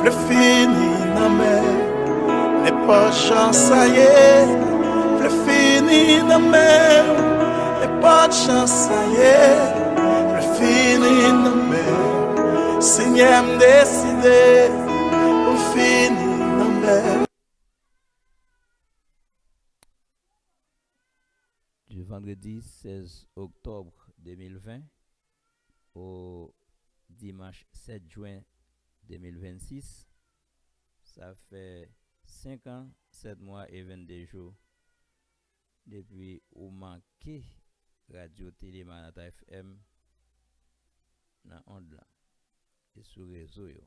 le fini nan men, n'est pas chance ça y est, le fini nan men, n'est pas de chance ça y est, le fini nan men, Seigneur me décidé, le fini nan men. Du vendredi 16 octobre 2020 au dimanche 7 juin 2026, ça fait 5 ans, 7 mois et 22 jours depuis ou manqué Radio Télé Manata FM dans onde là et sur réseau yo.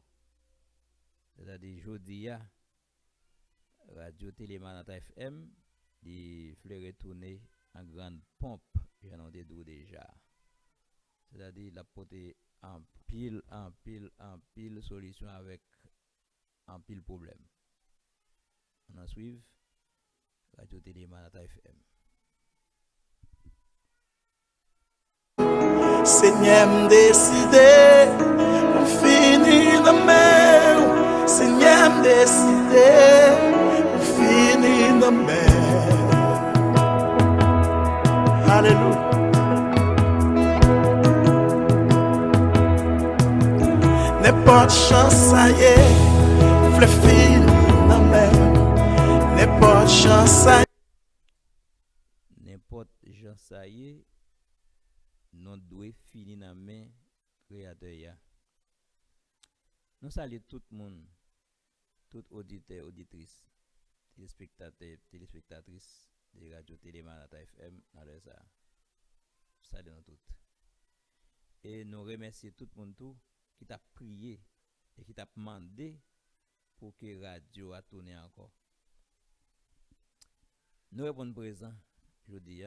C'est-à-dire jodi a Radio Télé Manata FM il fleur retourner en grande pompe, j'en ai dit déjà. C'est-à-dire la porter en pile solution avec en pile problème. On en suit Radio Télé Manata FM. Seigneur me décidé, on finit la mer. Seigneur me décidé, on finit la mer. Alléluia. N'est pas de chance, ça y est, le fini la mer. N'est pas de chance, ça y est. N'importe genre ça y est, non doit finir dans main créateur ya. Nous saluons tout le monde, tout auditeur, auditrice, téléspectateur, téléspectatrice de Radio Télé Manata FM dans le ça. Salut nous toutes. Et nous remercions tout le monde tout qui t'a prié et qui t'a demandé pour que radio a tourné encore. Nous répondons présent jeudi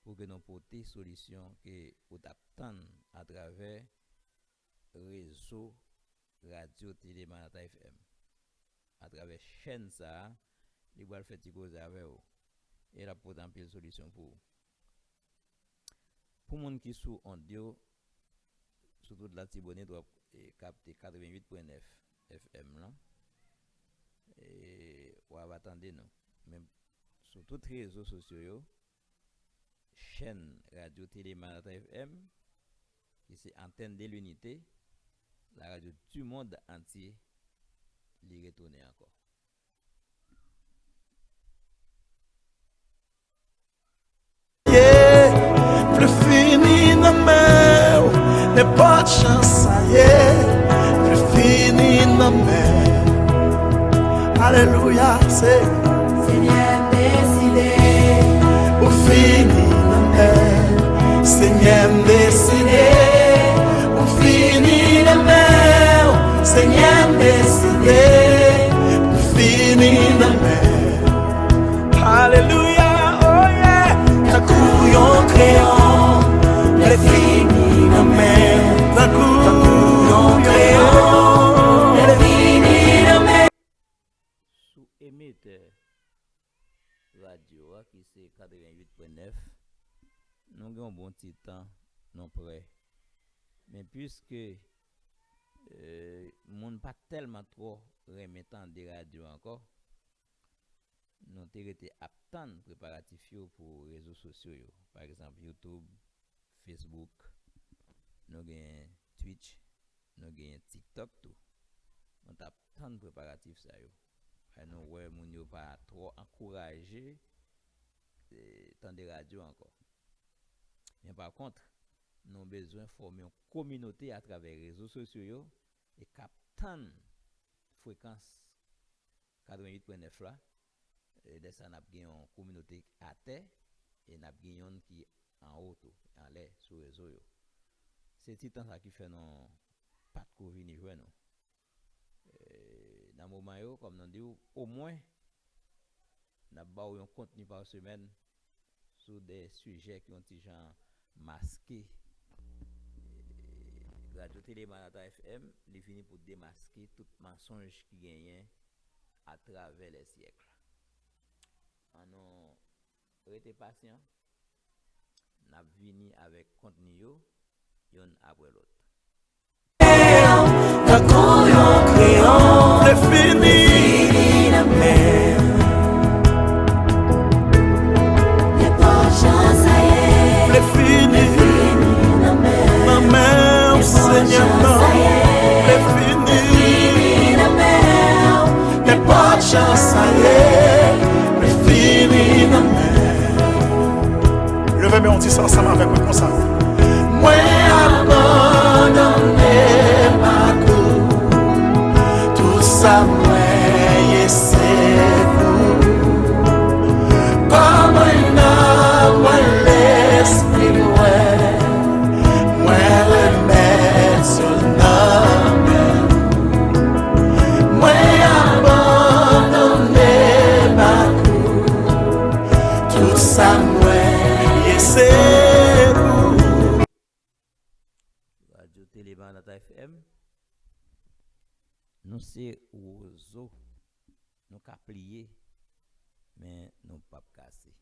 pour que nous portions solution que vous attendez à travers réseau Radio Télé Manata FM. À travers chaîne ça, il va faire des choses avec vous. Et la pour une solution pour vous. Pour les gens qui sont en audio, surtout de la Tibonite, doit capter 88.9 FM là. Et on va attendre nous. Même sur tous les réseaux sociaux, chaîne Radio Télé Manata FM, qui c'est antenne de l'unité, la radio du monde entier, l'y retourner encore. Le fini na mer, n'est pas de chance, ça y est, le fini na mer. Alléluia, c'est Seigneur décidé, au fini na mer. Seigneur décidé, au fini na mer. Seigneur décidé, au fini na mer. Alléluia, oh yeah, ta couillon créant, le fini na mer. Ta couillon créant, le fini na mer. Sous émetteur radio qui c'est 88.9, nous avons un bon petit temps non prêt. Mais puisque monde pas tellement trop remettant des radios encore, nous avons été attendre préparatifs pour les réseaux sociaux, par exemple YouTube, Facebook, nous avons Twitch, nous avons TikTok tout. Nous attendre préparatifs ça yo. Nous ouais moun yo pas trop encourager tant de radio encore. Mais par contre, nous avons besoin de former une communauté à travers les réseaux sociaux et capter fréquence 88.9 là. Et de ça, nous avons une communauté à terre et nous avons une qui en haut, en l'air, sur les réseaux. C'est tout ça qui fait non pas de Covid ni jouer non. Dans le moment où, comme nous dit, au moins, nous avons un contenu par semaine sur des sujets qui ont déjà masqué. Radio Télé Manata FM, il finit pour démasquer tout mensonge qui gagne à travers les siècles. On a été patient, nous avons venu avec contenu, yon après l'autre. Ta couillon créant. le fini dans mer. Les pas chance ça y est. le fini Dans mer. ma mère Seigneur non le fini Dans mer. n'est pas de chance ça y est le fini dans mer. Levez-moi on dit ça ensemble avec moi comme ça. Moi abandonné ma cour tout ça moi c'est pour comme un homme l'esprit moi remettre sur le nom moi abandonné ma cour tout ça moi c'est pour Radio Télébanat FM. Nous c'est oiseau. Nous ka plier mais nous pas casser.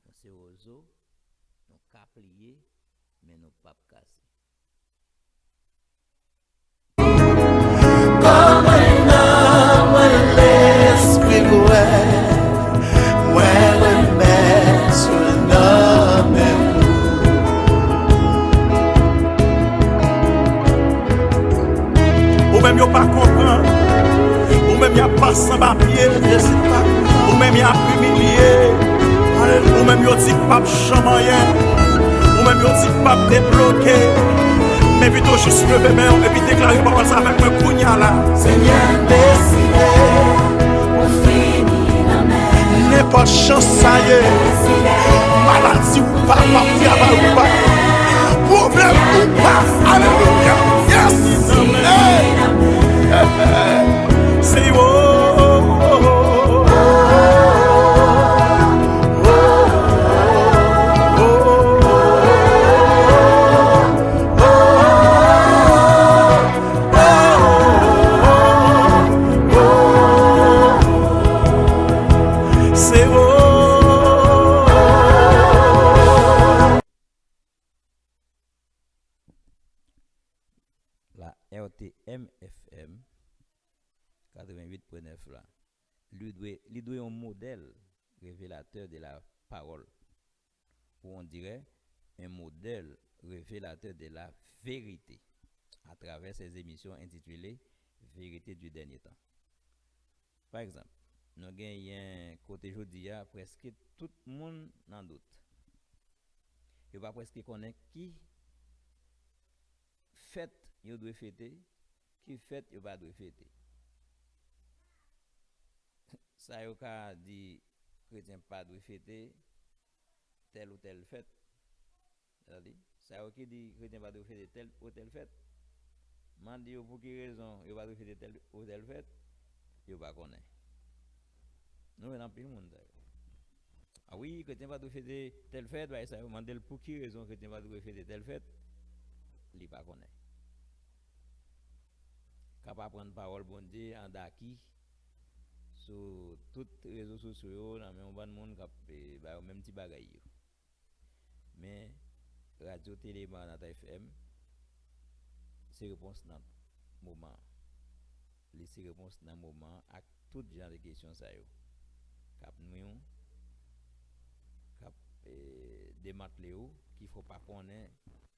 Nous c'est oiseau. Nous ka plier mais nous pas casser. comme un homme l'esprit moi remettre sur le nom ou même yo pas comprendre ou même y'a pas sans papier ou même y'a humilié ou même yo dit pas chamayen ou même yo dit pas débloqué mais plutôt juste lever main et puis déclarer parole ça avec un kounya là Seigneur décidé pour finir dans mer. n'est pas chance ça y est maladie ou pas travail ou pas problème ou pas alléluia yes hey. C'est oh, oh, oh, c'est oh. La RTM FM 88.9 là. Lui doit un modèle révélateur de la parole. Ou on dirait un modèle révélateur de la vérité à travers ses émissions intitulées Vérité du dernier temps. Par exemple, nous avons côté jeudi presque tout le monde n'en doute. Il va presque connaître qui fête il doit fêter, qui fête il va doit fêter. Ça yo ka dit chrétien pas doit fêter telle ou telle fête. C'est-à-dire, ça yo qui dit chrétien pas doit fêter telle ou telle fête. Mandi yo pour qui raison yo pas doit fêter telle ou telle fête, yo pas connaît. Nous on pile monde. Ah oui, chrétien pas doit fêter telle fête, bah ça yo mandel pour qui raison chrétien pas doit fêter telle fête, il pas connaît. Capable prendre parole bon Dieu en daki sur tous les réseaux sociaux dans même bon monde qui ba même petit bagay yo. Mais radio télé Maranatha FM c'est réponse dans moment. Les réponse dans moment à tout genre de questions ça yo. Cap nous cap démanteler ou qu'il faut pas connaître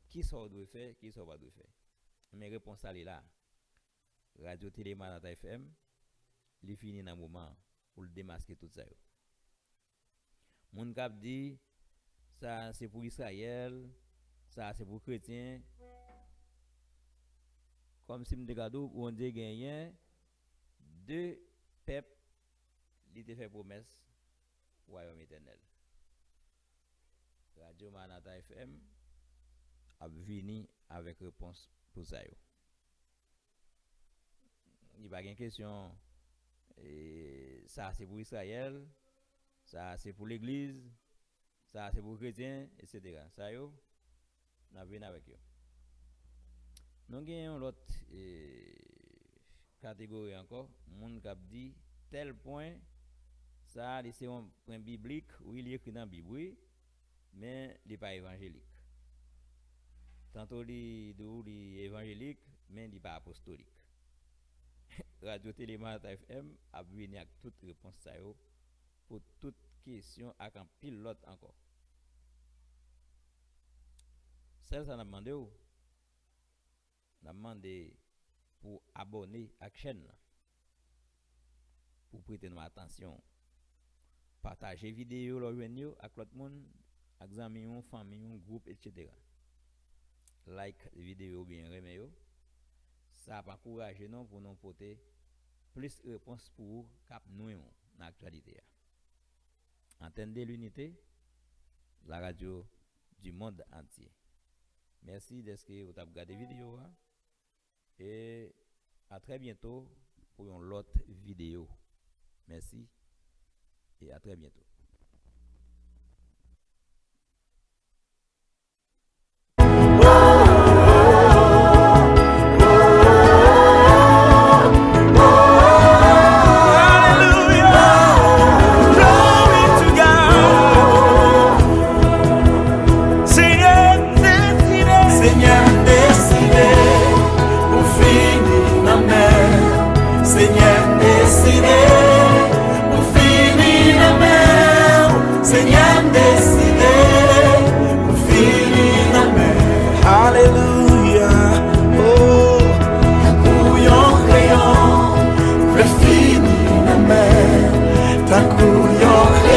qui ça doit faire, qui ça pas doit faire. Mais réponse ça là. Radio Télé Maranatha FM, li fini dans moment pour le démasquer tout ça. Moun kap dit ça c'est pour Israël, ça c'est pour chrétien. Comme si m'te gado on dit gagné deux peuples li te fait promesse royaume éternel. Radio Maranatha FM a vini avec réponse pour ça. Il n'y a pas de question. Ça c'est pour Israël, ça c'est pour l'église, ça c'est pour les chrétiens, etc. Ça yo, nous venons avec eux. Nous avons l'autre catégorie encore, monde qui dit tel point, ça c'est un point biblique, oui il est écrit dans la Bible, oui, mais il n'est pas évangélique. Tantôt il est évangélique, mais il n'est pas apostolique. Radio Télématin FM a venu avec toute réponse ça yo pour toute question avec un pilote encore. Celle ça n'a demandé ou n'a demandé pour abonner à la chaîne pour prêter nous attention, partager vidéo avec l'autre monde, avec amis, famille, groupe, etc. Like vidéo bien remet yo. Ça va encourager nous pour nous porter plus de réponses pour cap nous dans l'actualité. Antenne de l'unité, la radio du monde entier. Merci d'être que vous avez regardé la vidéo et à très bientôt pour une autre vidéo. Merci et à très bientôt. Takuyo